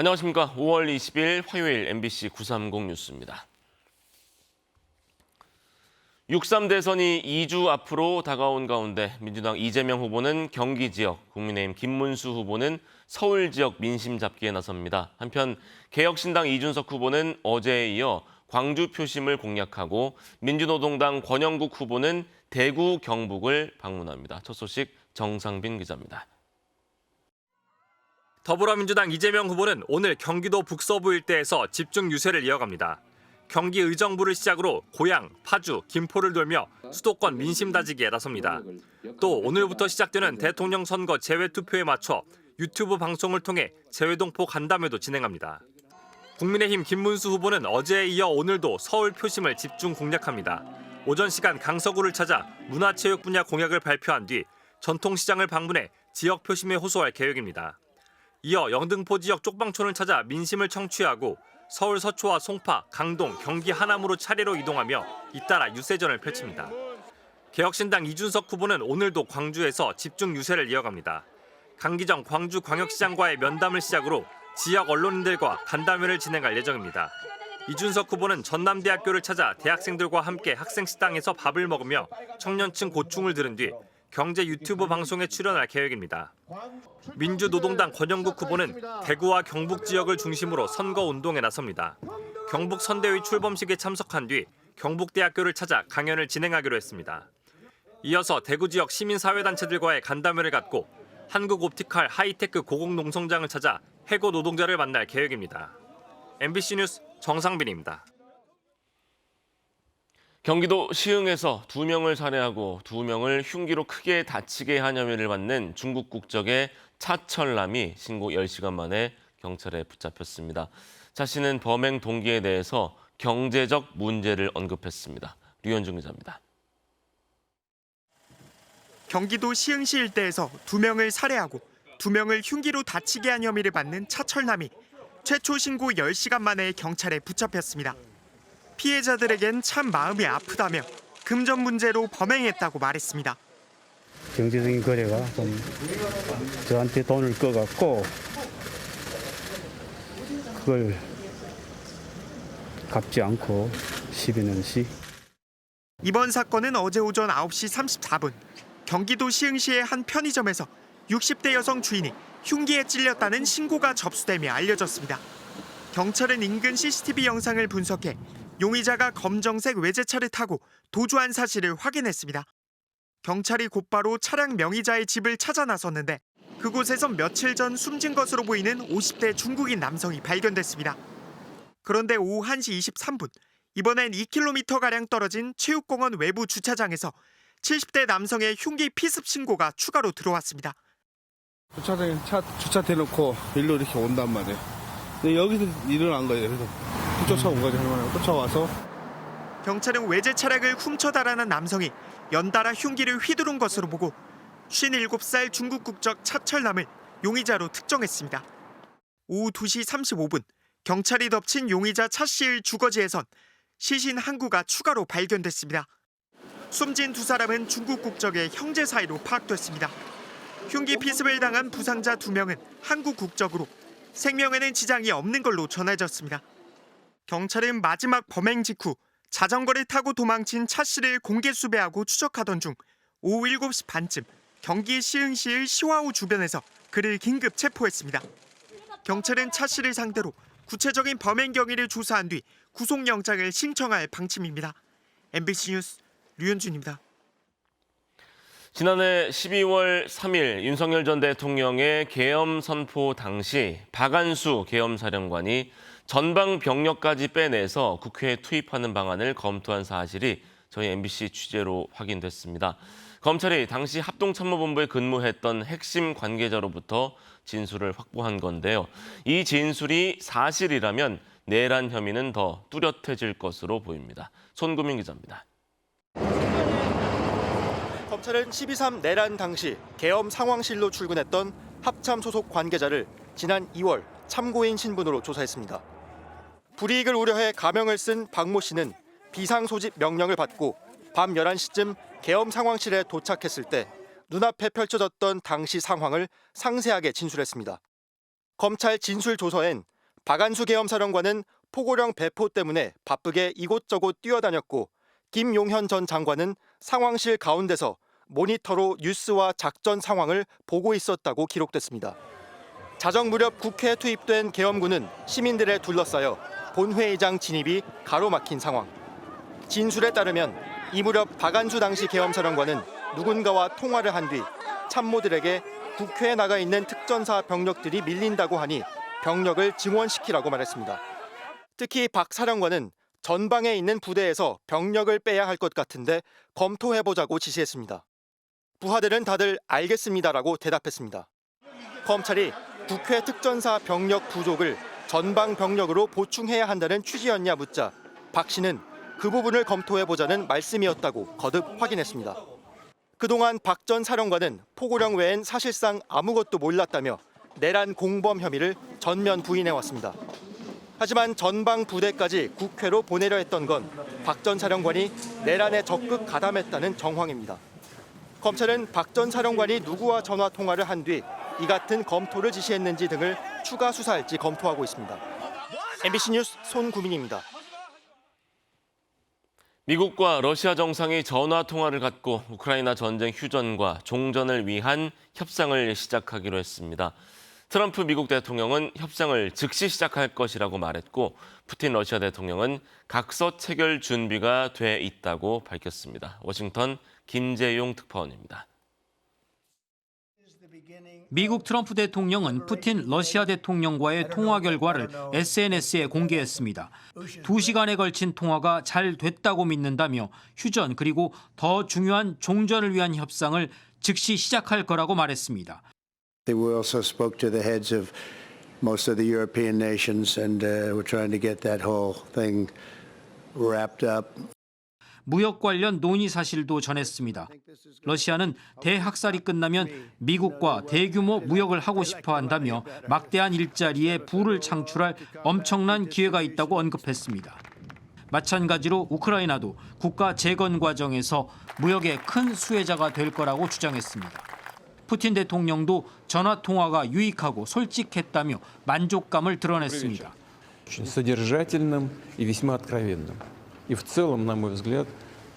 안녕하십니까. 5월 20일 화요일 MBC 930 뉴스입니다. 6.3 대선이 2주 앞으로 다가온 가운데 민주당 이재명 후보는 경기 지역, 국민의힘 김문수 후보는 서울 지역 민심 잡기에 나섭니다. 한편 개혁신당 이준석 후보는 어제에 이어 광주 표심을 공략하고 민주노동당 권영국 후보는 대구, 경북을 방문합니다. 첫 소식 정상빈 기자입니다. 더불어민주당 이재명 후보는 오늘 경기도 북서부 일대에서 집중 유세를 이어갑니다. 경기 의정부를 시작으로 고양, 파주, 김포를 돌며 수도권 민심 다지기에 나섭니다. 또 오늘부터 시작되는 대통령 선거 재외투표에 맞춰 유튜브 방송을 통해 재외동포 간담회도 진행합니다. 국민의힘 김문수 후보는 어제에 이어 오늘도 서울 표심을 집중 공략합니다. 오전 시간 강서구를 찾아 문화체육 분야 공약을 발표한 뒤 전통시장을 방문해 지역 표심에 호소할 계획입니다. 이어 영등포 지역 쪽방촌을 찾아 민심을 청취하고 서울 서초와 송파, 강동, 경기 하남으로 차례로 이동하며 잇따라 유세전을 펼칩니다. 개혁신당 이준석 후보는 오늘도 광주에서 집중 유세를 이어갑니다. 강기정 광주광역시장과의 면담을 시작으로 지역 언론인들과 간담회를 진행할 예정입니다. 이준석 후보는 전남대학교를 찾아 대학생들과 함께 학생식당에서 밥을 먹으며 청년층 고충을 들은 뒤 경제 유튜브 방송에 출연할 계획입니다. 민주노동당 권영국 후보는 대구와 경북 지역을 중심으로 선거운동에 나섭니다. 경북 선대위 출범식에 참석한 뒤 경북대학교를 찾아 강연을 진행하기로 했습니다. 이어서 대구 지역 시민사회단체들과의 간담회를 갖고 한국옵티칼 하이테크 고공농성장을 찾아 해고 노동자를 만날 계획입니다. MBC 뉴스 정상빈입니다. 경기도 시흥에서 2명을 살해하고 2명을 흉기로 크게 다치게 한 혐의를 받는 중국 국적의 차철남이 신고 10시간 만에 경찰에 붙잡혔습니다. 차 씨는 범행 동기에 대해서 경제적 문제를 언급했습니다. 류현중 기자입니다. 경기도 시흥시 일대에서 2명을 살해하고 2명을 흉기로 다치게 한 혐의를 받는 차철남이 최초 신고 10시간 만에 경찰에 붙잡혔습니다. 피해자들에겐 참 마음이 아프다며 금전 문제로 범행했다고 말했습니다. 경제적인 거래가 좀 저한테 돈을 꺼갖고 그걸 갚지 않고 시비는 시. 이번 사건은 어제 오전 9시 34분 경기도 시흥시의 한 편의점에서 60대 여성 주인이 흉기에 찔렸다는 신고가 접수되며 알려졌습니다. 경찰은 인근 CCTV 영상을 분석해 용의자가 검정색 외제차를 타고 도주한 사실을 확인했습니다. 경찰이 곧바로 차량 명의자의 집을 찾아 나섰는데 그곳에서 며칠 전 숨진 것으로 보이는 50대 중국인 남성이 발견됐습니다. 그런데 오후 1시 23분 이번엔 2km가량 떨어진 체육공원 외부 주차장에서 70대 남성의 흉기 피습 신고가 추가로 들어왔습니다. 주차장에 차 주차 대놓고 일로 이렇게 온단 말이에요. 근데 여기서 일어난 거예요. 그래서 쫓아온 거죠. 할머니가 쫓아와서. 경찰은 외제 차량을 훔쳐 달아난 남성이 연달아 흉기를 휘두른 것으로 보고 57살 중국 국적 차철남을 용의자로 특정했습니다. 오후 2시 35분 경찰이 덮친 용의자 차 씨의 주거지에선 시신 한 구가 추가로 발견됐습니다. 숨진 두 사람은 중국 국적의 형제 사이로 파악됐습니다. 흉기 피습을 당한 부상자 2명은 한국 국적으로 생명에는 지장이 없는 걸로 전해졌습니다. 경찰은 마지막 범행 직후 자전거를 타고 도망친 차 씨를 공개 수배하고 추적하던 중 오후 7시 반쯤 경기 시흥시의 시화호 주변에서 그를 긴급 체포했습니다. 경찰은 차 씨를 상대로 구체적인 범행 경위를 조사한 뒤 구속영장을 신청할 방침입니다. MBC 뉴스 류현준입니다. 지난해 12월 3일 윤석열 전 대통령의 계엄 선포 당시 박안수 계엄사령관이 전방 병력까지 빼내서 국회에 투입하는 방안을 검토한 사실이 저희 MBC 취재로 확인됐습니다. 검찰이 당시 합동참모본부에 근무했던 핵심 관계자로부터 진술을 확보한 건데요. 이 진술이 사실이라면 내란 혐의는 더 뚜렷해질 것으로 보입니다. 손구민 기자입니다. 검찰은 12.3 내란 당시 계엄 상황실로 출근했던 합참 소속 관계자를 지난 2월 참고인 신분으로 조사했습니다. 불이익을 우려해 가명을 쓴 박모 씨는 비상소집 명령을 받고 밤 11시쯤 계엄 상황실에 도착했을 때 눈앞에 펼쳐졌던 당시 상황을 상세하게 진술했습니다. 검찰 진술 조서엔 박안수 계엄사령관은 포고령 배포 때문에 바쁘게 이곳저곳 뛰어다녔고 김용현 전 장관은 상황실 가운데서 모니터로 뉴스와 작전 상황을 보고 있었다고 기록됐습니다. 자정 무렵 국회에 투입된 계엄군은 시민들에 둘러싸여 본회의장 진입이 가로막힌 상황. 진술에 따르면 이 무렵 박안수 당시 계엄사령관은 누군가와 통화를 한 뒤 참모들에게 국회에 나가 있는 특전사 병력들이 밀린다고 하니 병력을 증원시키라고 말했습니다. 특히 박 사령관은 전방에 있는 부대에서 병력을 빼야 할 것 같은데 검토해보자고 지시했습니다. 부하들은 다들 알겠습니다라고 대답했습니다. 검찰이 국회 특전사 병력 부족을 전방 병력으로 보충해야 한다는 취지였냐 묻자 박 씨는 그 부분을 검토해보자는 말씀이었다고 거듭 확인했습니다. 그동안 박 전 사령관은 포고령 외엔 사실상 아무것도 몰랐다며 내란 공범 혐의를 전면 부인해왔습니다. 하지만 전방 부대까지 국회로 보내려 했던 건 박 전 사령관이 내란에 적극 가담했다는 정황입니다. 검찰은 박 전 사령관이 누구와 전화 통화를 한 뒤 이 같은 검토를 지시했는지 등을 추가 수사할지 검토하고 있습니다. MBC 뉴스 손구민입니다. 미국과 러시아 정상이 전화 통화를 갖고 우크라이나 전쟁 휴전과 종전을 위한 협상을 시작하기로 했습니다. 트럼프 미국 대통령은 협상을 즉시 시작할 것이라고 말했고 푸틴 러시아 대통령은 각서 체결 준비가 돼 있다고 밝혔습니다. 워싱턴 김재용 특파원입니다. 미국 트럼프 대통령은 푸틴 러시아 대통령과의 통화 결과를 SNS에 공개했습니다. 2시간에 걸친 통화가 잘 됐다고 믿는다며 휴전 그리고 더 중요한 종전을 위한 협상을 즉시 시작할 거라고 말했습니다. We also spoke to the heads of most of the European nations and we're trying to get that whole thing wrapped up. 무역 관련 논의 사실도 전했습니다. 러시아는 대학살이 끝나면 미국과 대규모 무역을 하고 싶어 한다며 막대한 일자리에 부를 창출할 엄청난 기회가 있다고 언급했습니다. 마찬가지로 우크라이나도 국가 재건 과정에서 무역의 큰 수혜자가 될 거라고 주장했습니다. 푸틴 대통령도 전화 통화가 유익하고 솔직했다며 만족감을 드러냈습니다. содержательным и весьма откровенным. И в целом, на мой взгляд,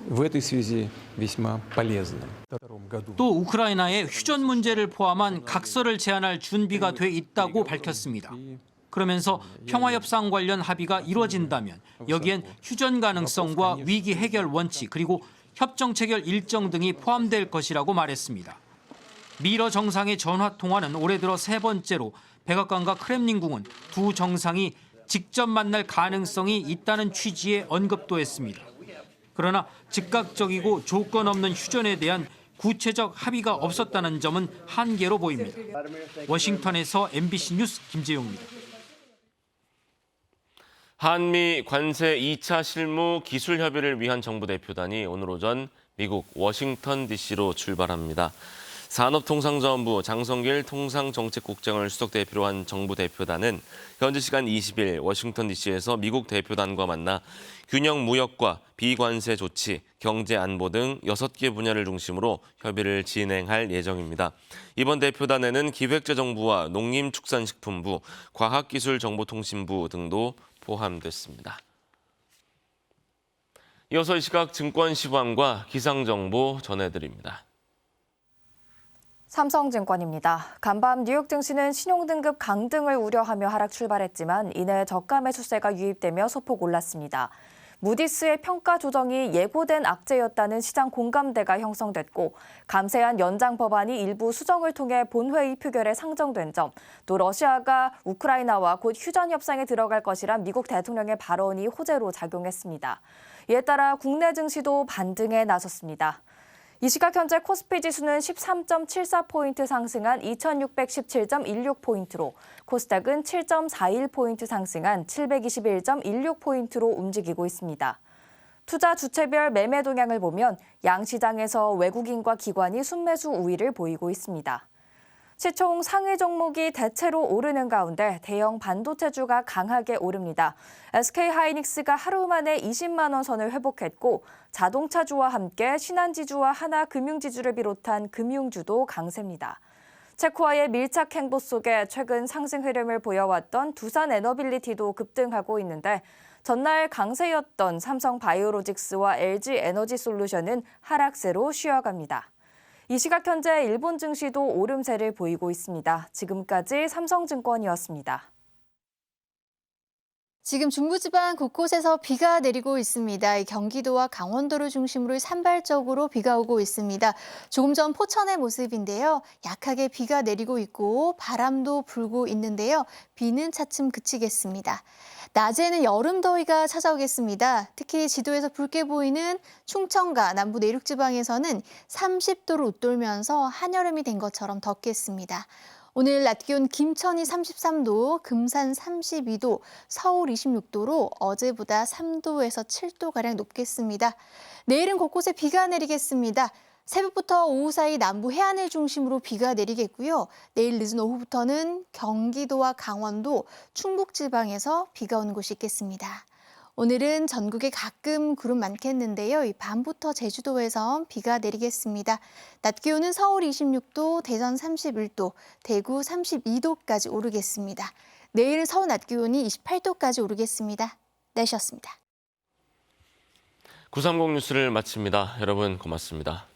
в этой связи весьма полезным. 또 우크라이나의 휴전 문제를 포함한 각서를 제안할 준비가 돼 있다고 밝혔습니다. 그러면서 평화협상 관련 합의가 이루어진다면 여기엔 휴전 가능성과 위기 해결 원칙 그리고 협정 체결 일정 등이 포함될 것이라고 말했습니다. 미러 정상의 전화 통화는 올해 들어 세 번째로 백악관과 크렘린궁은 두 정상이 직접 만날 가능성이 있다는 취지의 언급도 했습니다. 그러나 즉각적이고 조건 없는 휴전에 대한 구체적 합의가 없었다는 점은 한계로 보입니다. 워싱턴에서 MBC 뉴스 김재용입니다. 한미 관세 2차 실무 기술 협의를 위한 정부 대표단이 오늘 오전 미국 워싱턴 DC로 출발합니다. 산업통상자원부 장성길 통상정책국장을 수석 대표로 한 정부 대표단은 현지 시간 20일 워싱턴 DC에서 미국 대표단과 만나 균형 무역과 비관세 조치, 경제 안보 등 6개 분야를 중심으로 협의를 진행할 예정입니다. 이번 대표단에는 기획재정부와 농림축산식품부, 과학기술정보통신부 등도 포함됐습니다. 이어서 이 시각 증권 시황과 기상정보 전해드립니다. 삼성증권입니다. 간밤 뉴욕 증시는 신용등급 강등을 우려하며 하락 출발했지만 이내 저가 매수세가 유입되며 소폭 올랐습니다. 무디스의 평가 조정이 예고된 악재였다는 시장 공감대가 형성됐고 감세한 연장 법안이 일부 수정을 통해 본회의 표결에 상정된 점, 또 러시아가 우크라이나와 곧 휴전 협상에 들어갈 것이란 미국 대통령의 발언이 호재로 작용했습니다. 이에 따라 국내 증시도 반등에 나섰습니다. 이 시각 현재 코스피 지수는 13.74포인트 상승한 2617.16포인트로 코스닥은 7.41포인트 상승한 721.16포인트로 움직이고 있습니다. 투자 주체별 매매 동향을 보면 양시장에서 외국인과 기관이 순매수 우위를 보이고 있습니다. 시총 상위 종목이 대체로 오르는 가운데 대형 반도체주가 강하게 오릅니다. SK하이닉스가 하루 만에 20만 원 선을 회복했고 자동차주와 함께 신한지주와 하나금융지주를 비롯한 금융주도 강세입니다. 체코와의 밀착 행보 속에 최근 상승 흐름을 보여왔던 두산 에너빌리티도 급등하고 있는데 전날 강세였던 삼성 바이오로직스와 LG 에너지 솔루션은 하락세로 쉬어갑니다. 이 시각 현재 일본 증시도 오름세를 보이고 있습니다. 지금까지 삼성증권이었습니다. 지금 중부지방 곳곳에서 비가 내리고 있습니다. 경기도와 강원도를 중심으로 산발적으로 비가 오고 있습니다. 조금 전 포천의 모습인데요. 약하게 비가 내리고 있고 바람도 불고 있는데요. 비는 차츰 그치겠습니다. 낮에는 여름 더위가 찾아오겠습니다. 특히 지도에서 붉게 보이는 충청과 남부 내륙지방에서는 30도를 웃돌면서 한여름이 된 것처럼 덥겠습니다. 오늘 낮 기온 김천이 33도, 금산 32도, 서울 26도로 어제보다 3도에서 7도가량 높겠습니다. 내일은 곳곳에 비가 내리겠습니다. 새벽부터 오후 사이 남부 해안을 중심으로 비가 내리겠고요. 내일 늦은 오후부터는 경기도와 강원도, 충북지방에서 비가 오는 곳이 있겠습니다. 오늘은 전국에 가끔 구름 많겠는데요. 이 밤부터 제주도에선 비가 내리겠습니다. 낮 기온은 서울 26도, 대전 31도, 대구 32도까지 오르겠습니다. 내일은 서울 낮 기온이 28도까지 오르겠습니다. 날씨였습니다. 930 뉴스를 마칩니다. 여러분 고맙습니다.